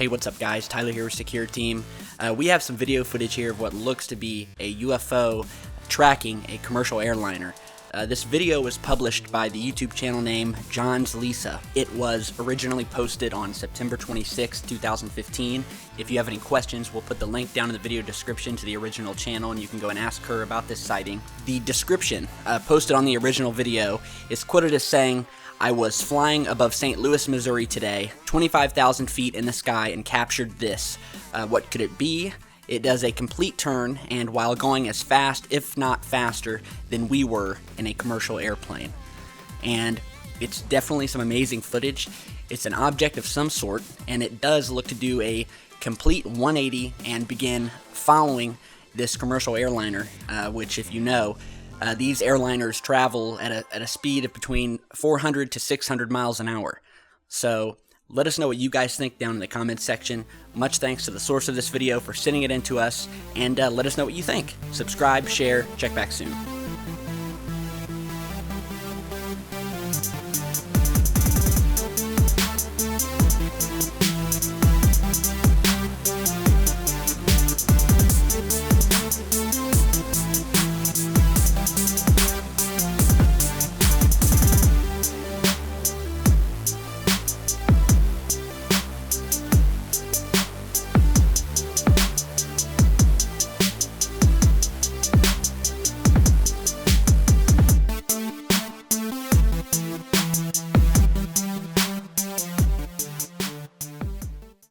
Hey, what's up guys? Tyler here with Secureteam. We have some video footage here of what looks to be a UFO tracking a commercial airliner. This video was published by the YouTube channel name John's Lisa. It was originally posted on September 26, 2015. If you have any questions, we'll put the link down in the video description to the original channel and you can go and ask her about this sighting. The description posted on the original video is quoted as saying, "I was flying above St. Louis, Missouri today, 25,000 feet in the sky and captured this. What could it be? It does a complete turn, and while going as fast, if not faster, than we were in a commercial airplane." And it's definitely some amazing footage. It's an object of some sort, and it does look to do a complete 180 and begin following this commercial airliner, which, if you know, these airliners travel at a speed of between 400 to 600 miles an hour. So let us know what you guys think down in the comments section. Much thanks to the source of this video for sending it in to us, and let us know what you think. Subscribe, share, check back soon.